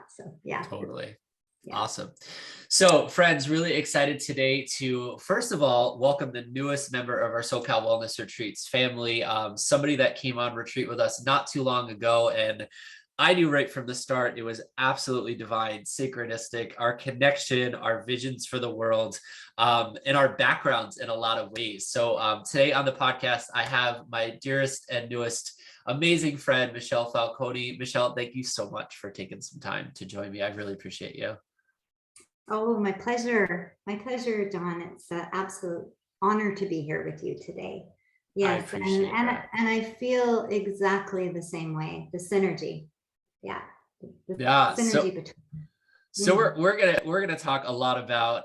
So yeah. Totally. Yeah. Awesome. So friends, really excited today to, first of all, welcome the newest member of our SoCal Wellness Retreats family, somebody that came on retreat with us not too long ago. And I knew right from the start, it was absolutely divine, synchronistic, our connection, our visions for the world, and our backgrounds in a lot of ways. So today on the podcast, I have my dearest and newest amazing friend, Michelle Falcone. Michelle, thank you so much for taking some time to join me. I really appreciate you. Oh, my pleasure. My pleasure, John. It's an absolute honor to be here with you today. Yes, I appreciate that. And I feel exactly the same way. The synergy. Yeah. The Yeah. synergy between. So we're gonna talk a lot about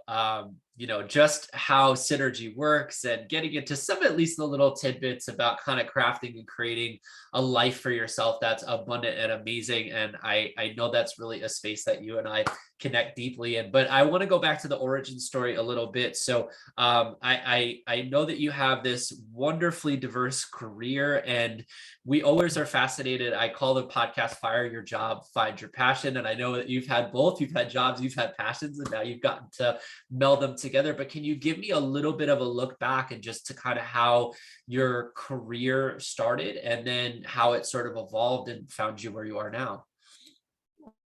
just how synergy works and getting into some, at least the little tidbits about kind of crafting and creating a life for yourself that's abundant and amazing. And I know that's really a space that you and I connect deeply in. But I want to go back to the origin story a little bit. So I know that you have this wonderfully diverse career, and we always are fascinated. I call the podcast Fire Your Job, Find Your Passion. And I know that you've had both. You've had jobs, you've had passions, and now you've gotten to meld them together. But can you give me a little bit of a look back and just to kind of how your career started and then how it sort of evolved and found you where you are now?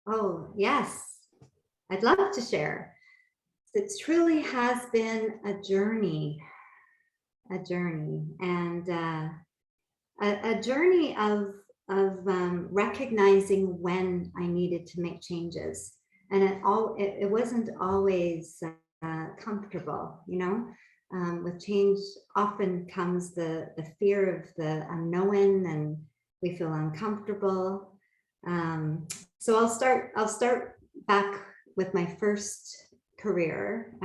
Oh, yes. I'd love to share. It truly has been a journey, and a journey of recognizing when I needed to make changes, and it wasn't always comfortable. With change often comes the fear of the unknown, and we feel uncomfortable. So I'll start back with my first career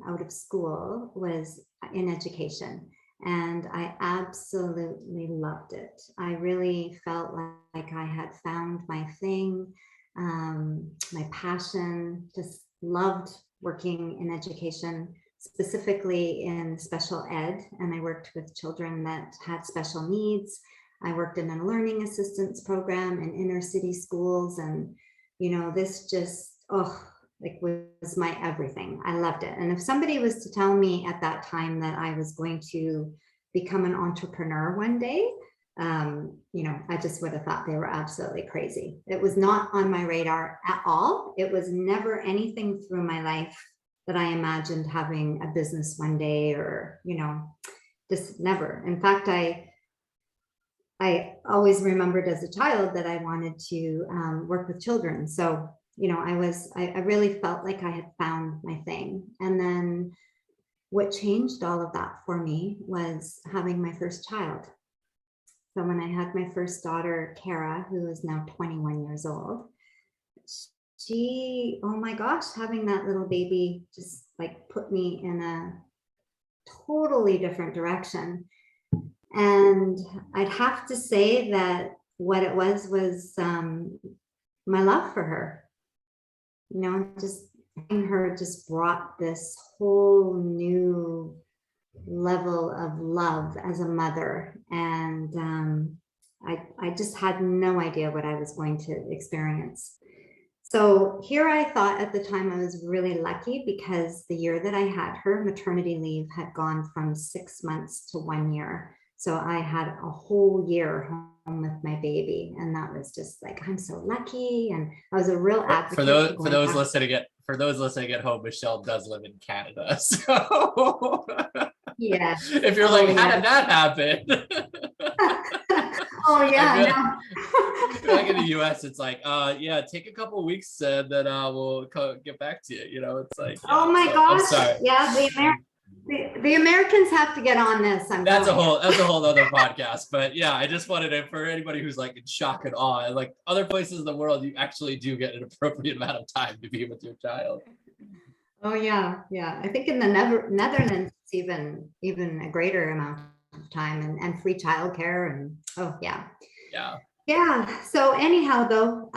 out of school was in education. And I absolutely loved it. I really felt like I had found my thing, my passion, just loved working in education, specifically in special ed. And I worked with children that had special needs. I worked in a learning assistance program in inner city schools. And, this just, like was my everything. I loved it. And if somebody was to tell me at that time that I was going to become an entrepreneur one day, I just would have thought they were absolutely crazy. It was not on my radar at all. It was never anything through my life that I imagined having a business one day, or, just never. In fact, I always remembered as a child that I wanted to work with children. So I really felt like I had found my thing. And then what changed all of that for me was having my first child. So when I had my first daughter, Kara, who is now 21 years old, oh my gosh, having that little baby just like put me in a totally different direction. And I'd have to say that what it was my love for her. Just having her just brought this whole new level of love as a mother. And I just had no idea what I was going to experience. So here I thought at the time I was really lucky, because the year that I had her, maternity leave had gone from 6 months to 1 year. So I had a whole year home with my baby, and that was just like, I'm so lucky. And I was a real advocate for those listening at home. Michelle does live in Canada, so yeah. If you're like, how did that happen? Oh yeah, I feel like in the US, it's like, take a couple of weeks, and then we'll get back to you. It's like, oh my gosh, I'm sorry. Yeah, the Americans have to get on this. That's a whole other podcast. But yeah, I just wanted to, for anybody who's like in shock and awe, and like other places in the world, you actually do get an appropriate amount of time to be with your child. Oh yeah. I think in the Netherlands, it's even a greater amount of time, and free childcare, and So anyhow, though,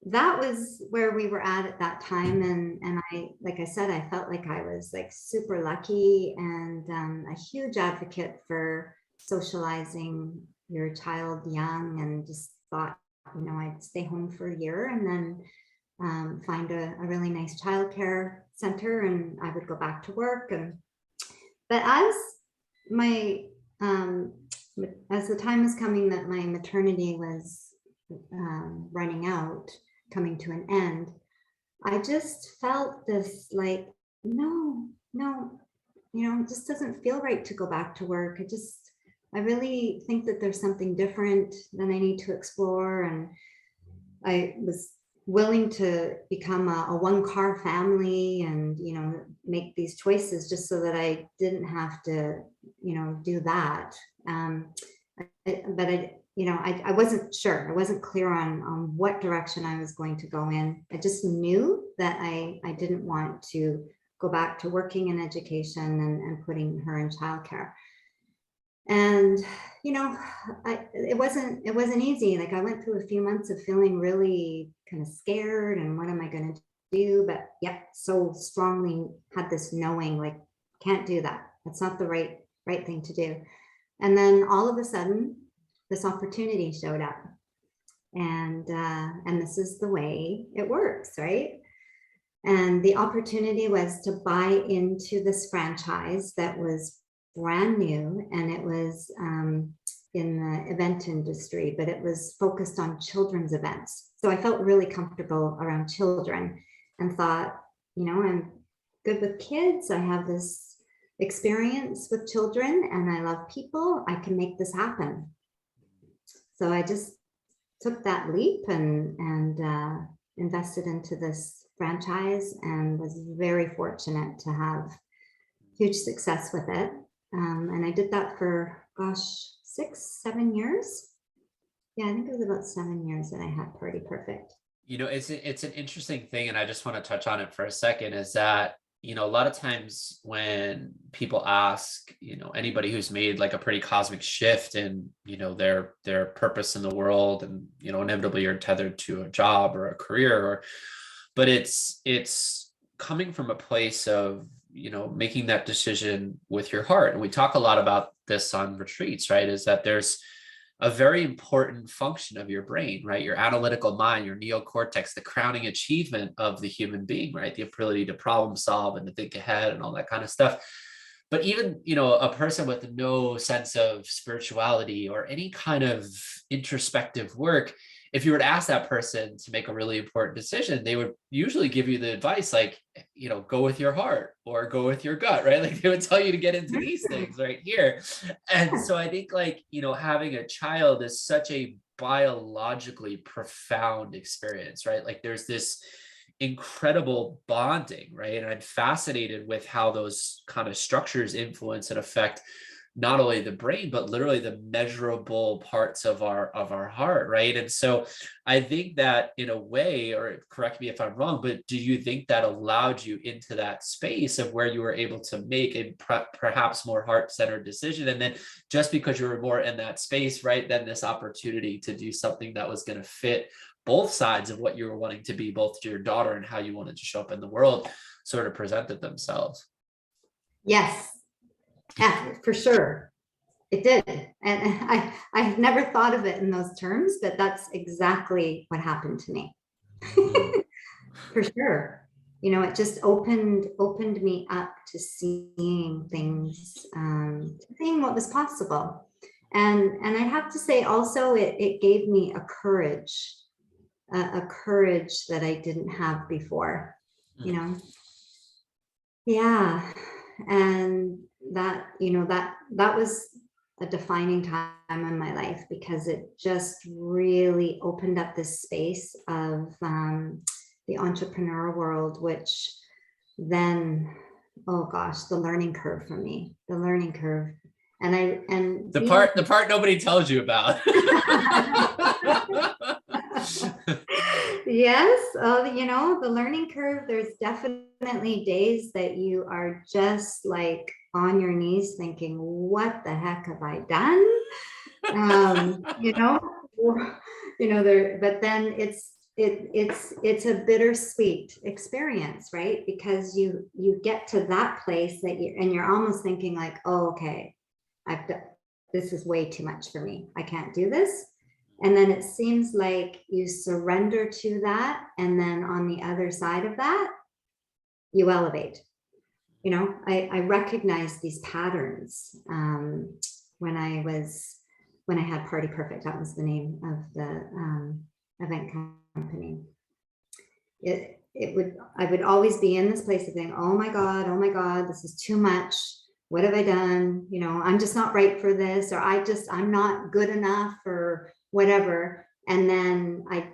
that was where we were at that time. And I, like I said, I felt like I was like super lucky, and a huge advocate for socializing your child young, and just thought, I'd stay home for a year and then find a really nice childcare center, and I would go back to work. But my um, as the time was coming that my maternity was running out, coming to an end, I just felt this like, no, no, it just doesn't feel right to go back to work. I really think that there's something different that I need to explore. And I was willing to become a one car family and, make these choices just so that I didn't have to, do that. But I wasn't sure. I wasn't clear on what direction I was going to go in. I just knew that I didn't want to go back to working in education and putting her in childcare. And, it wasn't easy. Like, I went through a few months of feeling really kind of scared and what am I going to do? But yeah, so strongly had this knowing, like, can't do that. That's not the right thing to do. And then all of a sudden, this opportunity showed up, and this is the way it works, right? And the opportunity was to buy into this franchise that was brand new, and it was in the event industry, but it was focused on children's events. So I felt really comfortable around children and thought, I'm good with kids. I have this experience with children and I love people. I can make this happen. So I just took that leap and invested into this franchise, and was very fortunate to have huge success with it. And I did that for, 6-7 years. Yeah, I think it was about 7 years that I had Party Perfect. It's an interesting thing, and I just want to touch on it for a second, is that, a lot of times when people ask, anybody who's made like a pretty cosmic shift in, their purpose in the world, and, inevitably you're tethered to a job or a career, but it's coming from a place of, making that decision with your heart. And we talk a lot about this on retreats, right? Is that there's a very important function of your brain, right? Your analytical mind, your neocortex, the crowning achievement of the human being, right? The ability to problem solve and to think ahead and all that kind of stuff. But even, a person with no sense of spirituality or any kind of introspective work, if you were to ask that person to make a really important decision, they would usually give you the advice like, go with your heart or go with your gut, right? Like, they would tell you to get into these things right here. And so I think, like, having a child is such a biologically profound experience, right? Like, there's this incredible bonding, right? And I'm fascinated with how those kind of structures influence and affect not only the brain, but literally the measurable parts of our heart, right? And so I think that, in a way, or correct me if I'm wrong, but do you think that allowed you into that space of where you were able to make a perhaps more heart-centered decision? And then just because you were more in that space, right, then this opportunity to do something that was going to fit both sides of what you were wanting to be, both to your daughter and how you wanted to show up in the world, sort of presented themselves. Yes. Yeah, for sure. It did. And I had never thought of it in those terms, but that's exactly what happened to me. For sure. It just opened me up to seeing things, seeing what was possible. And I have to say also, it gave me a courage that I didn't have before, Yeah. And that was a defining time in my life, because it just really opened up this space of the entrepreneur world, which then, oh gosh, the learning curve for me, and the part nobody tells you about. Yes, the learning curve, there's definitely days that you are just like on your knees thinking, what the heck have I done? But then it's a bittersweet experience, right? Because you get to that place that you're almost thinking like, oh, okay, this is way too much for me. I can't do this. And then it seems like you surrender to that. And then on the other side of that, you elevate. You know, I recognize these patterns when I had Party Perfect. That was the name of the event company. I would always be in this place of saying, oh my God, this is too much. What have I done? You know, I'm just not right for this, or I'm not good enough, or whatever. And then I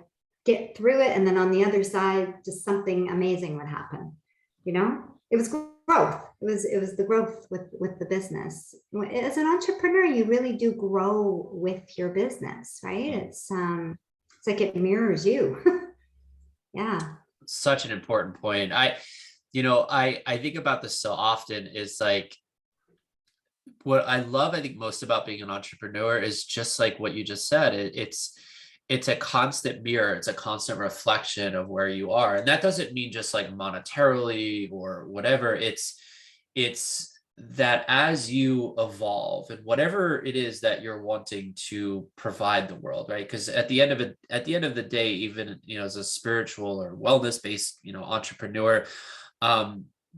get through it. And then on the other side, just something amazing would happen. You know, it was growth. It was the growth with the business. As an entrepreneur, you really do grow with your business, right? It's like it mirrors you. Yeah. Such an important point. I think about this so often, is like, what I love, I think, most about being an entrepreneur is just like what you just said. It's a constant mirror. It's a constant reflection of where you are. And that doesn't mean just like monetarily or whatever. It's that as you evolve and whatever it is that you're wanting to provide the world, right? Because at the end of the day, even, as a spiritual or wellness based, entrepreneur,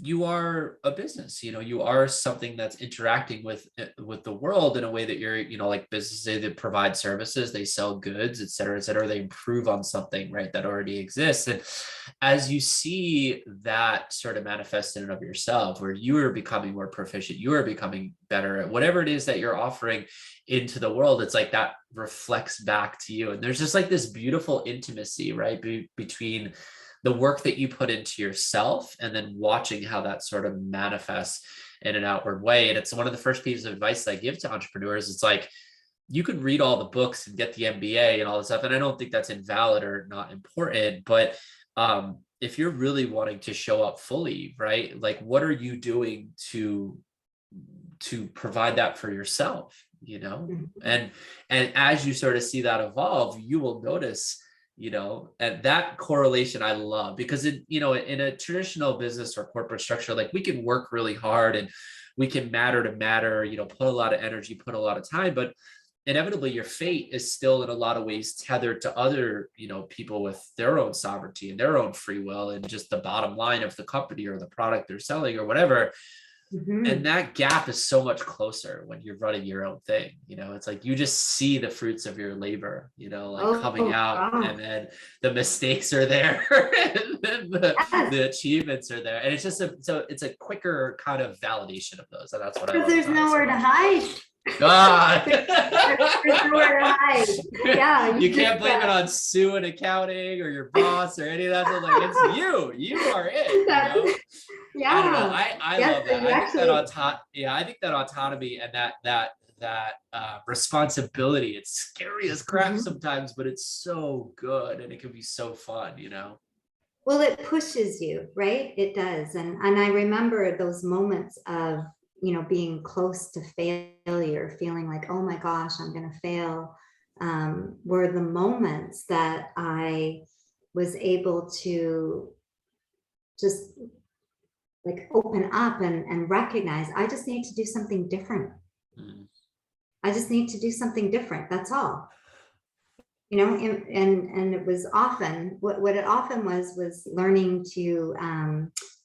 you are a business. You are something that's interacting with the world in a way that you're, like businesses that provide services, they sell goods, et cetera, they improve on something, right, that already exists. And as you see that sort of manifest in and of yourself, where you are becoming more proficient, you are becoming better at whatever it is that you're offering into the world, it's like that reflects back to you. And there's just like this beautiful intimacy, right, between the work that you put into yourself and then watching how that sort of manifests in an outward way. And it's one of the first pieces of advice I give to entrepreneurs. It's like, you could read all the books and get the MBA and all this stuff, and I don't think that's invalid or not important, but if you're really wanting to show up fully, right, like what are you doing to provide that for yourself, and as you sort of see that evolve, you will notice, and that correlation I love, because in a traditional business or corporate structure, like we can work really hard and we can matter, put a lot of energy, put a lot of time, but inevitably your fate is still in a lot of ways tethered to other, people with their own sovereignty and their own free will, and just the bottom line of the company or the product they're selling or whatever. Mm-hmm. And that gap is so much closer when you're running your own thing. It's like you just see the fruits of your labor, coming out, and then the mistakes are there and then the achievements are there. And it's just it's a quicker kind of validation of those. And that's what I love. There's nowhere to hide. God. There's nowhere to hide. Yeah. You can't blame it on Sue and accounting or your boss or any of that. So like, it's you are it. Yeah. I don't know. I love that. I think that autonomy and that responsibility, it's scary as crap sometimes, but it's so good and it can be so fun, Well, it pushes you, right? It does. And I remember those moments of, being close to failure, feeling like, oh my gosh, I'm going to fail, were the moments that I was able to just like open up and recognize, I just need to do something different. I just need to do something different. That's all. And it was often what it often was learning to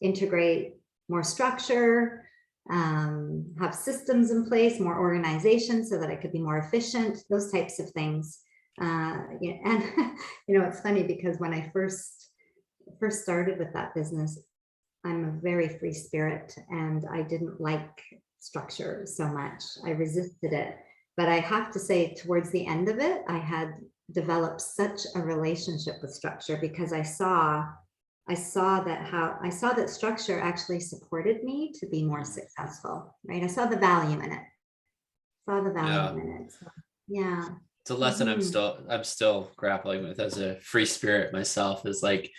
integrate more structure, have systems in place, more organization, so that I could be more efficient, those types of things. And it's funny because when I first started with that business, I'm a very free spirit and I didn't like structure so much. I resisted it. But I have to say, towards the end of it, I had developed such a relationship with structure, because I saw that structure actually supported me to be more successful, right? I saw the value in it. So, yeah. It's a lesson I'm still grappling with as a free spirit myself, is like,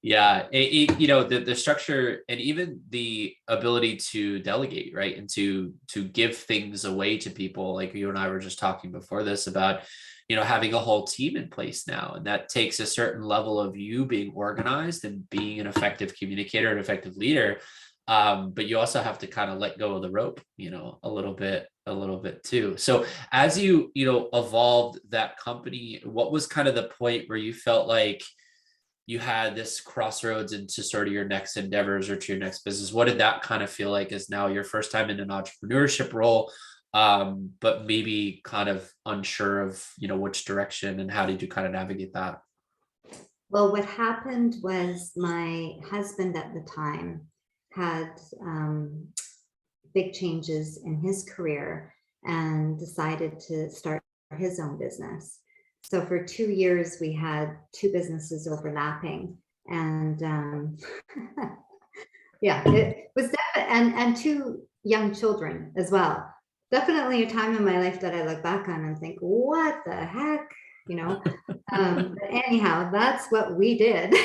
yeah, the structure and even the ability to delegate, right? And to give things away to people. Like you and I were just talking before this about, having a whole team in place now. And that takes a certain level of you being organized and being an effective communicator, an effective leader. but you also have to kind of let go of the rope, a little bit too. So as you evolved that company, what was kind of the point where you felt like you had this crossroads into sort of your next endeavors or to your next business? What did that kind of feel like as now your first time in an entrepreneurship role, but maybe kind of unsure of, which direction, and how did you kind of navigate that? Well, what happened was my husband at the time had big changes in his career and decided to start his own business. So for 2 years, we had two businesses overlapping, and yeah, it was and two young children as well. Definitely a time in my life that I look back on and think, what the heck, you know? But anyhow, that's what we did.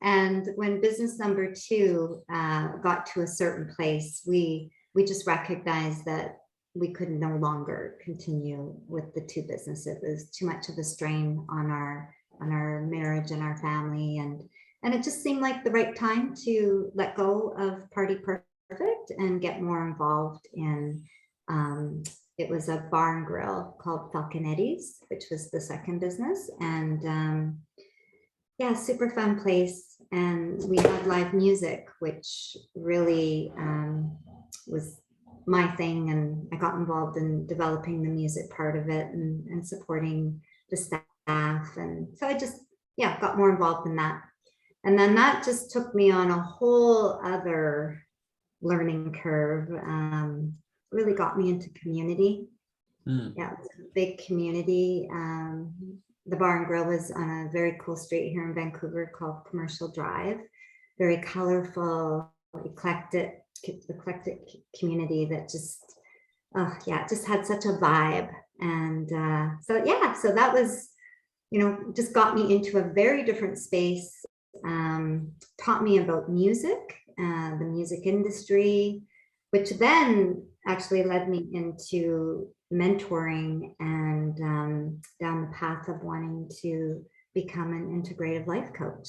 And when business number two got to a certain place, we just recognized that we could no longer continue with the two businesses. It was too much of a strain on our marriage and our family, and it just seemed like the right time to let go of Party Perfect and get more involved in it was a bar and grill called Falconetti's, which was the second business. And yeah, super fun place. And we had live music, which really was my thing. And I got involved in developing the music part of it and supporting the staff. And so I just, yeah, got more involved in that. And then that just took me on a whole other learning curve. Really got me into community. Yeah, it's a big community. The bar and grill was on a very cool street here in Vancouver called Commercial Drive. Very colorful, eclectic community that just, yeah, it just had such a vibe. And so that was, just got me into a very different space. Taught me about music, the music industry, which then actually led me into mentoring and down the path of wanting to become an integrative life coach.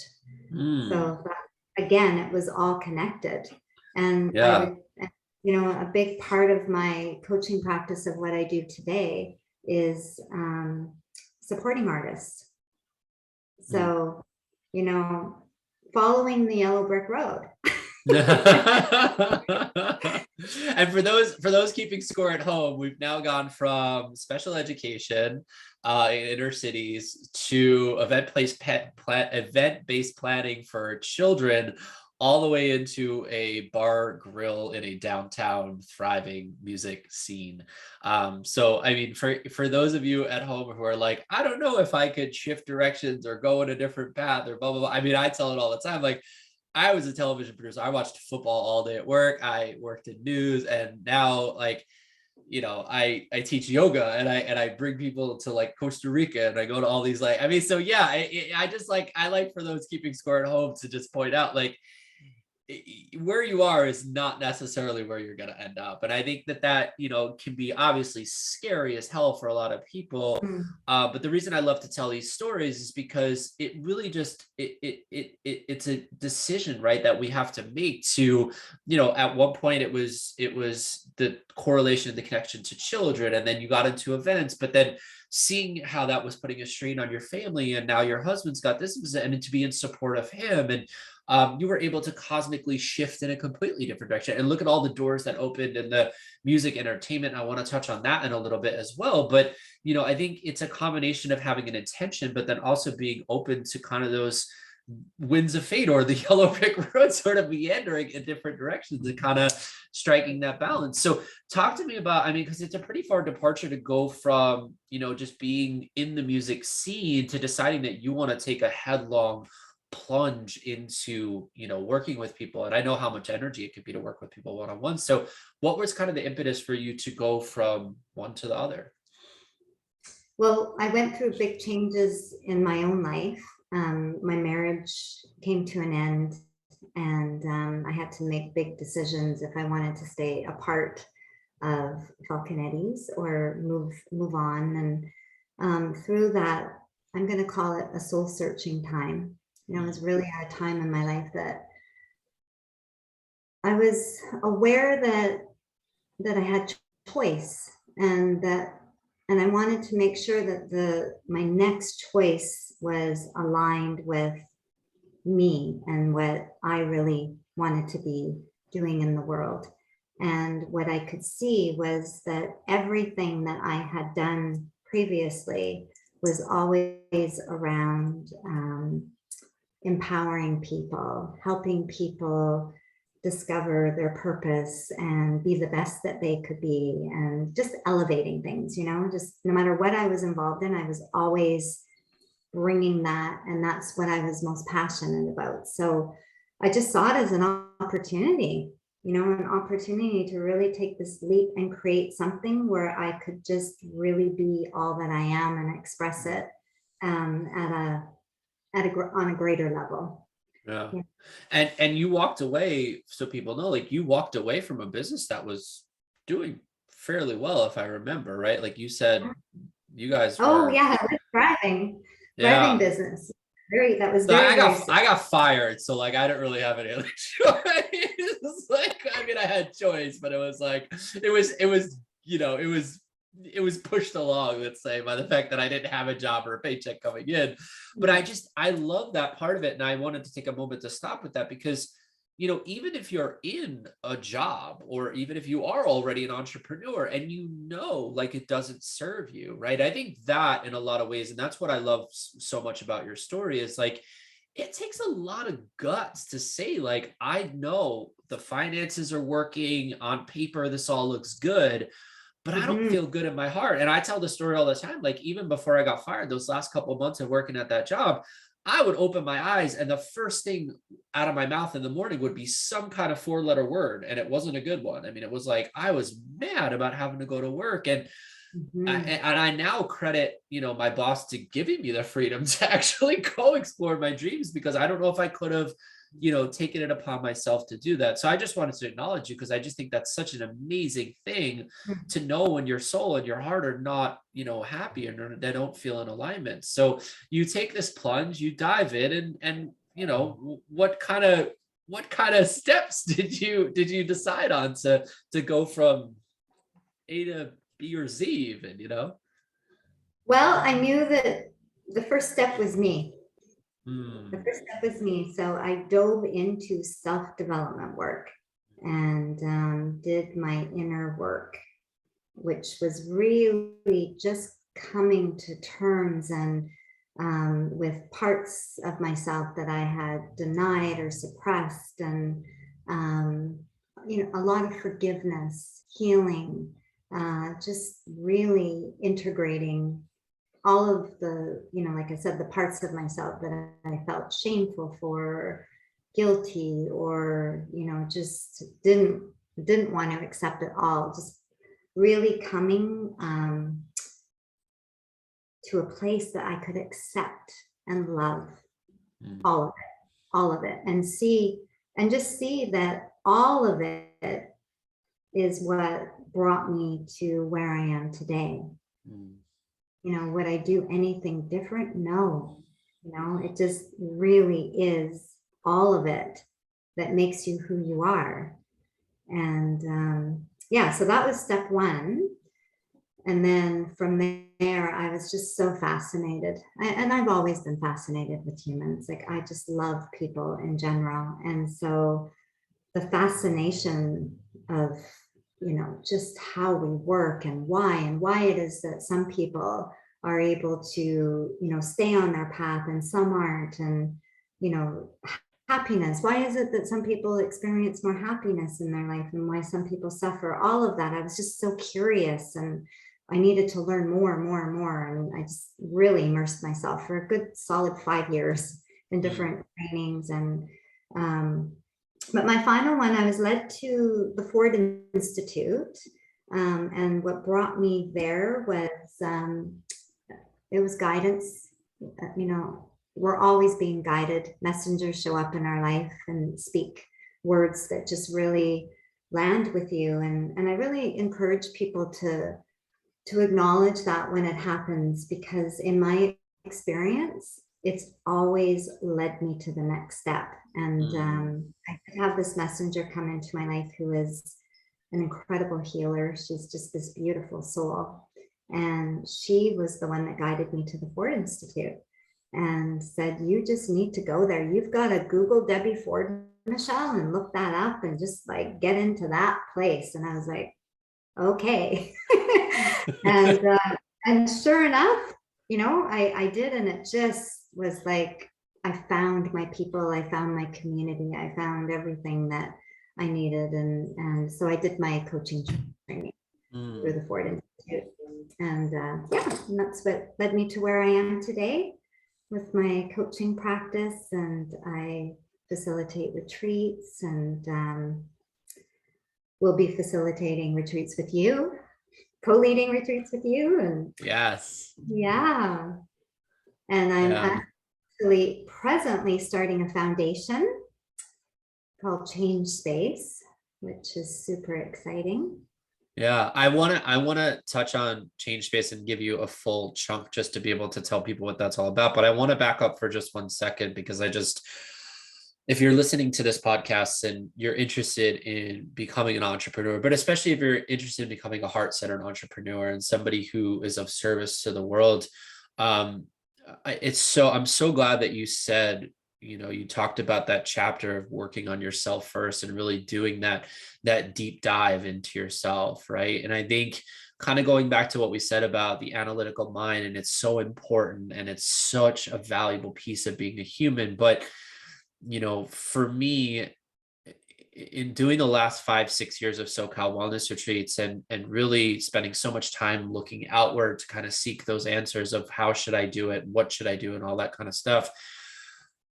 So that, again, it was all connected. And Yeah. a big part of my coaching practice of what I do today is supporting artists. So, following the yellow brick road. And for those keeping score at home, we've now gone from special education in inner cities to event-based planning for children, all the way into a bar grill in a downtown thriving music scene. So I mean, for those of you at home who are like, I don't know if I could shift directions or go in a different path or blah blah blah. I mean, I tell it all the time, like, I was a television producer. I watched football all day at work. I worked in news, and now, like, I teach yoga, and I bring people to like Costa Rica, and I go to all these, like, I mean, so yeah, I just like, I like for those keeping score at home to just point out, like, where you are is not necessarily where you're going to end up. And I think that can be obviously scary as hell for a lot of people. But the reason I love to tell these stories is because it really just it's a decision, right, that we have to make to, at one point it was the correlation, the connection to children, and then you got into events, but then seeing how that was putting a strain on your family, and now your husband's got this, and to be in support of him, and you were able to cosmically shift in a completely different direction. And look at all the doors that opened in the music entertainment. I want to touch on that in a little bit as well. But, I think it's a combination of having an intention, but then also being open to kind of those winds of fate or the yellow brick road sort of meandering in different directions and kind of striking that balance. So talk to me about, I mean, because it's a pretty far departure to go from, just being in the music scene to deciding that you want to take a headlong plunge into working with people. And I know how much energy it could be to work with people one-on-one. So what was kind of the impetus for you to go from one to the other? Well, I went through big changes in my own life. My marriage came to an end, and I had to make big decisions if I wanted to stay a part of Falconetti's or move on. And through that, I'm going to call it a soul searching time. It was really a time in my life that I was aware that I had choice, and I wanted to make sure that my next choice was aligned with me and what I really wanted to be doing in the world. And what I could see was that everything that I had done previously was always around empowering people, helping people discover their purpose and be the best that they could be, and just elevating things, just no matter what I was involved in, I was always bringing that, and that's what I was most passionate about. So I just saw it as an opportunity, an opportunity to really take this leap and create something where I could just really be all that I am and express it on a greater level. Yeah. Yeah. And you walked away, so people know, like, you walked away from a business that was doing fairly well, if I remember, right? Like you said, you guys Oh were, yeah, it was thriving yeah. business. That was So very, very I got fired, so like I didn't really have any other choice. Like, I mean, I had choice, but it was like it was it was pushed along, let's say, by the fact that I didn't have a job or a paycheck coming in. But I love that part of it, and I wanted to take a moment to stop with that because, even if you're in a job, or even if you are already an entrepreneur and like it doesn't serve you, right? I think that in a lot of ways, and that's what I love so much about your story, is like, it takes a lot of guts to say, like, I know the finances are working on paper, this all looks good, but I don't feel good in my heart. And I tell the story all the time. Like, even before I got fired, those last couple of months of working at that job, I would open my eyes and the first thing out of my mouth in the morning would be some kind of 4-letter word. And it wasn't a good one. I mean, it was like, I was mad about having to go to work. And I now credit, my boss to giving me the freedom to actually go explore my dreams, because I don't know if I could have, taken it upon myself to do that. So I just wanted to acknowledge you, because I just think that's such an amazing thing to know when your soul and your heart are not, happy and they don't feel in alignment. So you take this plunge, you dive in, and what kind of steps did you decide on to go from A to B or Z even? Well, I knew that the first step was me. The Mm. first step was me. So I dove into self-development work and did my inner work, which was really just coming to terms and with parts of myself that I had denied or suppressed, and a lot of forgiveness, healing, just really integrating all of the, like I said, the parts of myself that I felt shameful for, guilty, or, just didn't want to accept at all. Just really coming to a place that I could accept and love all of it, and just see that all of it is what brought me to where I am today. Would I do anything different? No. It just really is all of it that makes you who you are. And so that was step one. And then from there, I was just so fascinated. And I've always been fascinated with humans. Like, I just love people in general. And so the fascination of, just how we work and why it is that some people are able to, stay on their path and some aren't. And, happiness. Why is it that some people experience more happiness in their life and why some people suffer? All of that. I was just so curious, and I needed to learn more and more and more. And I just really immersed myself for a good solid 5 years in different trainings. And but my final one, I was led to the Ford Institute. And what brought me there was, it was guidance. We're always being guided. Messengers show up in our life and speak words that just really land with you. And I really encourage people to acknowledge that when it happens, because in my experience, it's always led me to the next step. And I have this messenger come into my life who is an incredible healer. She's just this beautiful soul. And she was the one that guided me to the Ford Institute and said, you just need to go there. You've got to Google Debbie Ford, Michelle, and look that up and just like get into that place. And I was like, okay. And sure enough, you know, I did. And it just was like, I found my people, I found my community, I found everything that I needed. And so I did my coaching training through the Ford Institute. And yeah, and that's what led me to where I am today with my coaching practice. And I facilitate retreats, and we'll be facilitating retreats with you, co-leading retreats with you. And yes. Yeah. And I'm actually presently starting a foundation called Change Space, which is super exciting. Yeah, I want to touch on Change Space and give you a full chunk just to be able to tell people what that's all about. But I want to back up for just 1 second, because if you're listening to this podcast and you're interested in becoming an entrepreneur, but especially if you're interested in becoming a heart-centered entrepreneur and somebody who is of service to the world, I'm so glad that you said, you know, you talked about that chapter of working on yourself first and really doing that deep dive into yourself, right? And I think kind of going back to what we said about the analytical mind, and it's so important and it's such a valuable piece of being a human. But, you know, for me, in doing the last 5-6 years of SoCal wellness retreats and really spending so much time looking outward to kind of seek those answers of how should I do it, what should I do, and all that kind of stuff.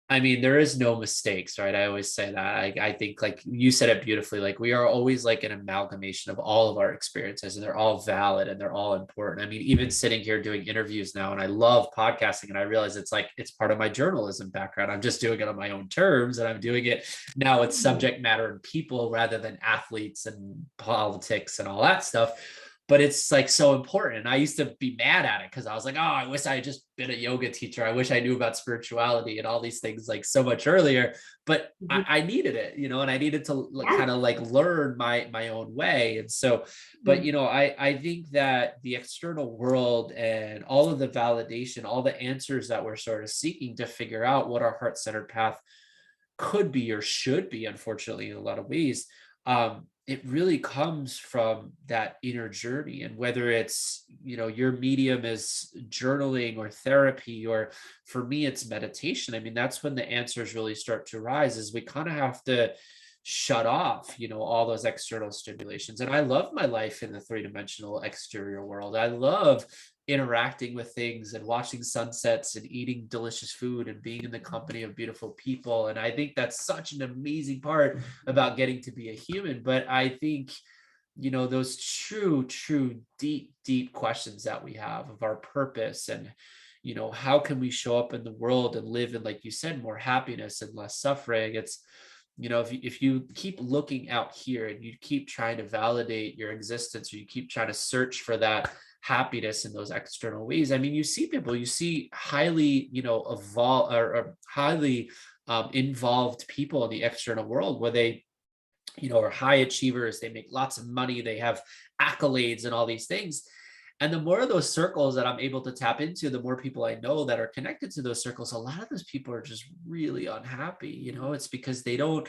I mean, there is no mistakes, right? I always say that. I think, like you said it beautifully, like we are always like an amalgamation of all of our experiences, and they're all valid and they're all important. I mean, even sitting here doing interviews now, and I love podcasting, and I realize it's part of my journalism background. I'm just doing it on my own terms, and I'm doing it now with subject matter and people rather than athletes and politics and all that stuff. But it's like so important. And I used to be mad at it because I was like, oh, I wish I had just been a yoga teacher. I wish I knew about spirituality and all these things like so much earlier, but I needed it, you know, and I needed to kind of like learn my own way. And so, but, you know, I think that the external world and all of the validation, all the answers that we're sort of seeking to figure out what our heart-centered path could be or should be, unfortunately, in a lot of ways, it really comes from that inner journey. And whether it's, you know, your medium is journaling or therapy, or for me, it's meditation. I mean, that's when the answers really start to rise, is we kind of have to shut off, you know, all those external stimulations. And I love my life in the 3-dimensional exterior world. I love interacting with things and watching sunsets and eating delicious food and being in the company of beautiful people. And I think that's such an amazing part about getting to be a human. But I think, you know, those true, deep questions that we have of our purpose and, you know, how can we show up in the world and live in, like you said, more happiness and less suffering. It's, you know, if you keep looking out here and you keep trying to validate your existence, or you keep trying to search for that happiness in those external ways. I mean, you see highly, you know, evolved or highly involved people in the external world where they, you know, are high achievers, they make lots of money, they have accolades and all these things. And the more of those circles that I'm able to tap into, the more people I know that are connected to those circles, a lot of those people are just really unhappy. You know, it's because they don't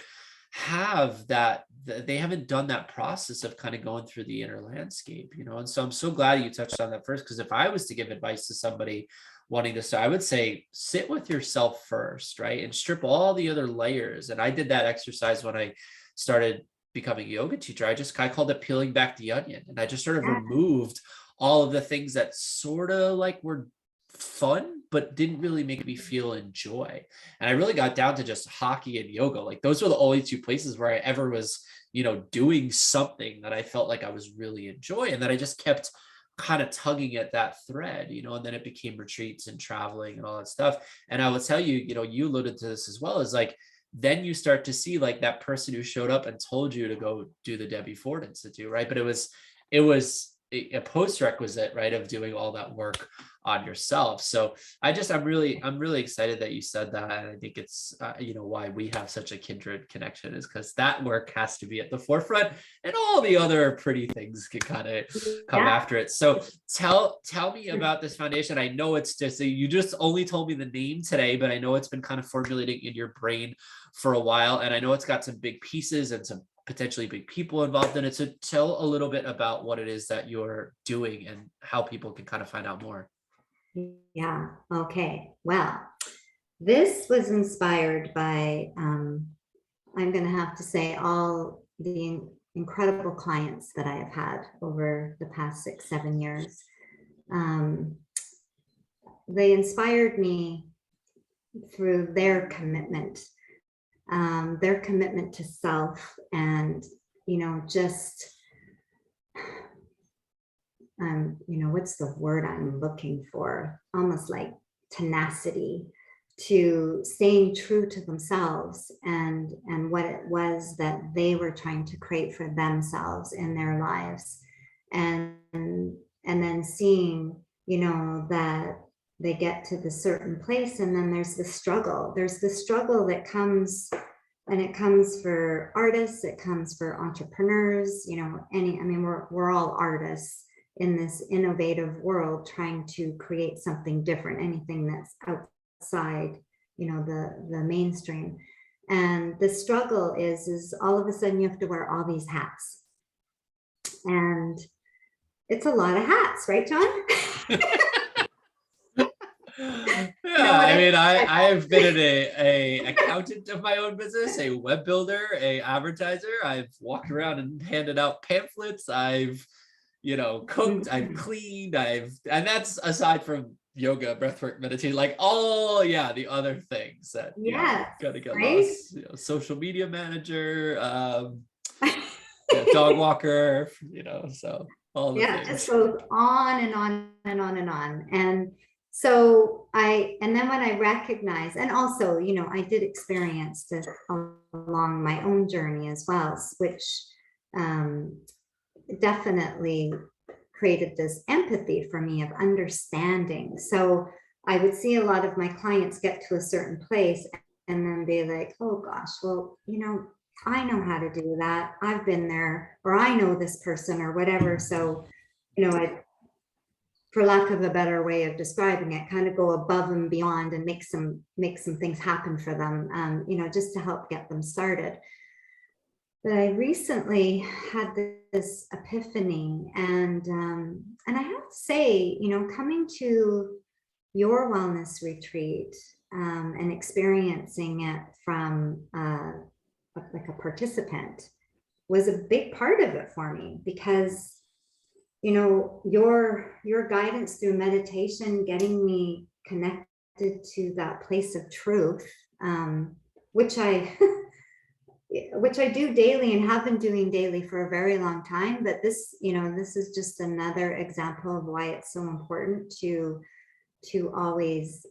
have that, they haven't done that process of kind of going through the inner landscape, you know. And so I'm so glad you touched on that first, because if I was to give advice to somebody wanting to start, I would say sit with yourself first, right? And strip all the other layers. And I did that exercise when I started becoming a yoga teacher. I called it peeling back the onion. And I just sort of removed all of the things that sort of like were fun, but didn't really make me feel joy. And I really got down to just hockey and yoga. Like those were the only 2 places where I ever was, you know, doing something that I felt like I was really enjoying, and that I just kept kind of tugging at that thread, you know. And then it became retreats and traveling and all that stuff. And I will tell you, you know, you alluded to this as well, is like, then you start to see like that person who showed up and told you to go do the Debbie Ford Institute, right? But it was a post requisite, right, of doing all that work on yourself. So I'm really excited that you said that. And I think it's, why we have such a kindred connection is because that work has to be at the forefront and all the other pretty things can kind of come Yeah. after it. So tell me about this foundation. I know it's just, you just only told me the name today, but I know it's been kind of formulating in your brain for a while. And I know it's got some big pieces and some potentially big people involved in it. So tell a little bit about what it is that you're doing and how people can kind of find out more. Yeah. Okay. Well, this was inspired by, I'm going to have to say, all the incredible clients that I have had over the past 6-7 years. They inspired me through their commitment to self, and, just, what's the word I'm looking for? Almost like tenacity, to staying true to themselves and what it was that they were trying to create for themselves in their lives. And then seeing, that they get to the certain place, and then there's the struggle that comes, and it comes for artists, it comes for entrepreneurs, we're all artists in this innovative world trying to create something different, anything that's outside, the mainstream. And the struggle is all of a sudden you have to wear all these hats, and it's a lot of hats, right, John? I've been a accountant of my own business, a web builder, a advertiser. I've walked around and handed out pamphlets. I've, cooked, I've cleaned, and that's aside from yoga, breathwork, meditation, like the other things that gotta get lost. Social media manager, dog walker, so all the things. It just goes on and on and on and on. And so and then when I recognize, and also, I did experience this along my own journey as well, which definitely created this empathy for me of understanding. So I would see a lot of my clients get to a certain place and then be like, oh gosh, well, I know how to do that. I've been there, or I know this person, or whatever. So, I, for lack of a better way of describing it, kind of go above and beyond and make some things happen for them, just to help get them started. But I recently had this epiphany, and I have to say, coming to your wellness retreat and experiencing it from like a participant was a big part of it for me, because your guidance through meditation, getting me connected to that place of truth, which I do daily and have been doing daily for a very long time. But this is just another example of why it's so important to always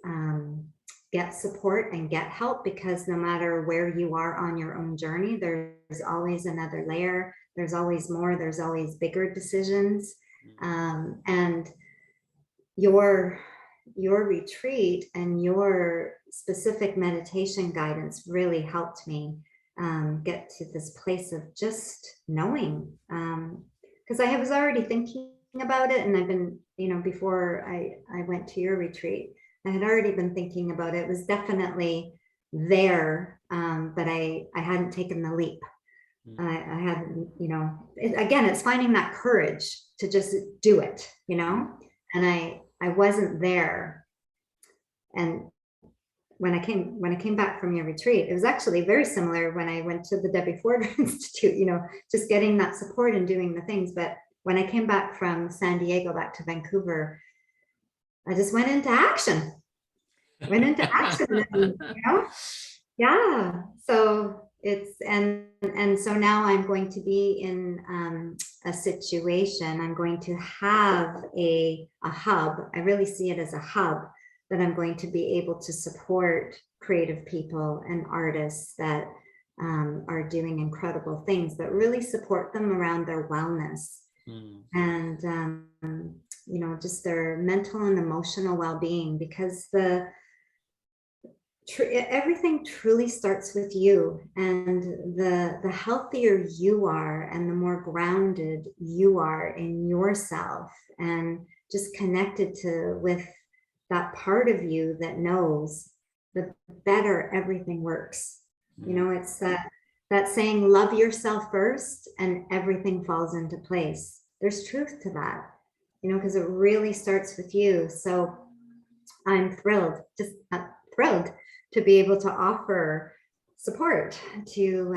get support and get help, because no matter where you are on your own journey, there's always another layer, there's always more, there's always bigger decisions. And your retreat and your specific meditation guidance really helped me get to this place of just knowing, because I was already thinking about it, and I've been, before I went to your retreat, I had already been thinking about it. It was definitely there, but I hadn't taken the leap. I hadn't, again, it's finding that courage to just do it, and I wasn't there. And when I came back from your retreat, it was actually very similar when I went to the Debbie Ford Institute, just getting that support and doing the things. But when I came back from San Diego back to Vancouver, I just went into action. And, yeah. So it's, and so now I'm going to be in a situation, I'm going to have a hub. I really see it as a hub that I'm going to be able to support creative people and artists that are doing incredible things, but really support them around their wellness. Mm. and just their mental and emotional well-being, because everything truly starts with you, and the healthier you are and the more grounded you are in yourself and just connected to with that part of you that knows, the better everything works. It's that saying, love yourself first and everything falls into place. There's truth to that, because it really starts with you. So I'm thrilled, just thrilled to be able to offer support to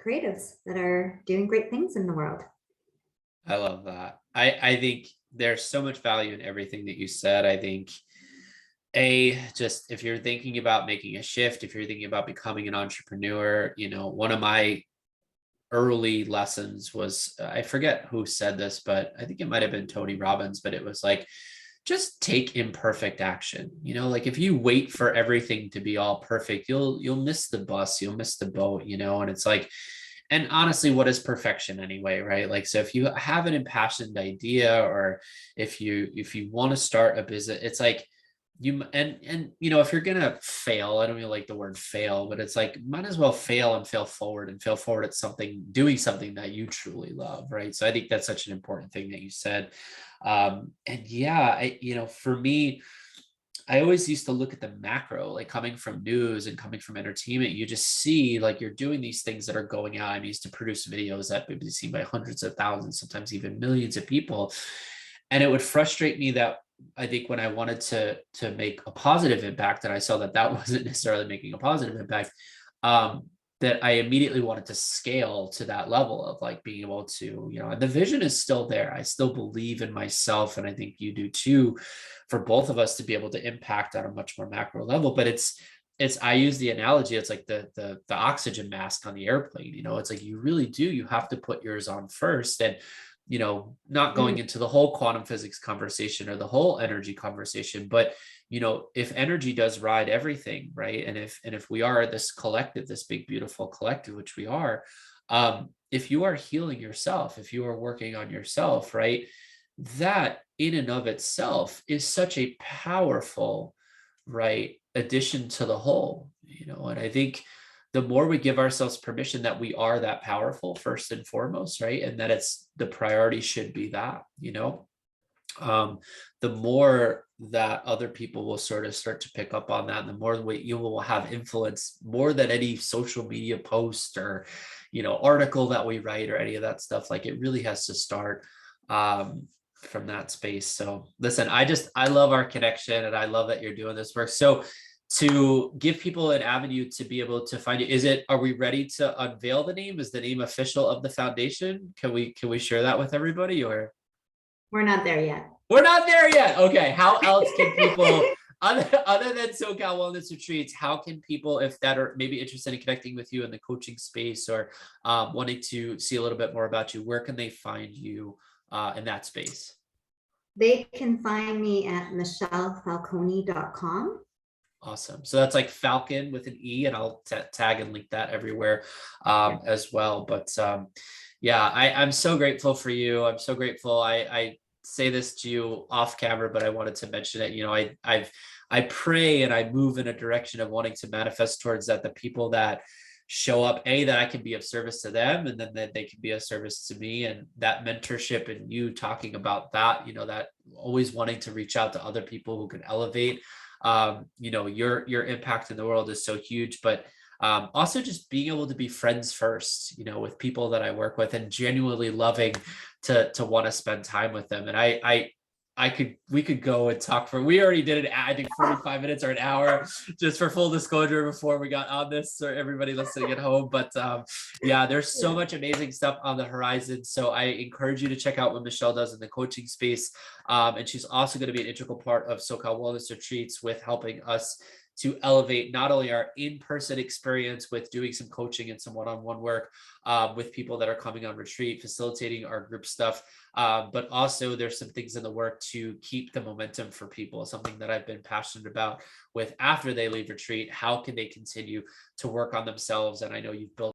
creatives that are doing great things in the world. I love that. I think there's so much value in everything that you said. I think just if you're thinking about making a shift, if you're thinking about becoming an entrepreneur, one of my early lessons was, I forget who said this, but I think it might have been Tony Robbins, but it was like, just take imperfect action. Like if you wait for everything to be all perfect, you'll miss the bus, you'll miss the boat, and it's like, and honestly, what is perfection anyway, right? Like, so if you have an impassioned idea, or if you want to start a business, it's like, if you're gonna fail, I don't really like the word fail, but it's like, might as well fail and fail forward, and fail forward at doing something that you truly love, right? So I think that's such an important thing that you said. And yeah, for me, I always used to look at the macro, like coming from news and coming from entertainment, you just see like you're doing these things that are going out. I used to produce videos that would be seen by hundreds of thousands, sometimes even millions of people. And it would frustrate me that I think when I wanted to make a positive impact, and I saw that wasn't necessarily making a positive impact, that I immediately wanted to scale to that level of like being able to, and the vision is still there. I still believe in myself, and I think you do too, for both of us to be able to impact on a much more macro level. But I use the analogy, it's like the oxygen mask on the airplane. It's like you have to put yours on first. And not going into the whole quantum physics conversation or the whole energy conversation, but if energy does ride everything, right? And if we are this collective, this big, beautiful collective, which we are, if you are healing yourself, if you are working on yourself, right, that in and of itself is such a powerful, right, addition to the whole, and I think the more we give ourselves permission that we are that powerful first and foremost, right, and that it's the priority should be that, the more that other people will sort of start to pick up on that, and the more you will have influence more than any social media post or article that we write or any of that stuff. Like it really has to start from that space. So listen, I love our connection, and I love that you're doing this work. So to give people an avenue to be able to find you, are we ready to unveil the name? Is the name official of the foundation? Can we share that with everybody, or? We're not there yet. We're not there yet. Okay. How else can people, other than SoCal Wellness Retreats, how can people, if that are maybe interested in connecting with you in the coaching space, or wanting to see a little bit more about you, where can they find you in that space? They can find me at michellefalcone.com. Awesome. So that's like Falcon with an E, and I'll tag and link that everywhere as well. But yeah, I'm so grateful for you. I'm so grateful. I say this to you off camera, but I wanted to mention it. I pray and I move in a direction of wanting to manifest towards that the people that show up, that I can be of service to them, and then that they can be of service to me, and that mentorship, and you talking about that, that always wanting to reach out to other people who can elevate. Your impact in the world is so huge, but also just being able to be friends first, with people that I work with, and genuinely loving to want to spend time with them. And we could go and talk we already did it, I think 45 minutes or an hour, just for full disclosure, before we got on this, for everybody listening at home. But yeah, there's so much amazing stuff on the horizon. So I encourage you to check out what Michelle does in the coaching space. And she's also going to be an integral part of SoCal Wellness Retreats, with helping us to elevate not only our in-person experience with doing some coaching and some one-on-one work with people that are coming on retreat, facilitating our group stuff, but also there's some things in the work to keep the momentum for people, something that I've been passionate about with after they leave retreat. How can they continue to work on themselves? And I know you've built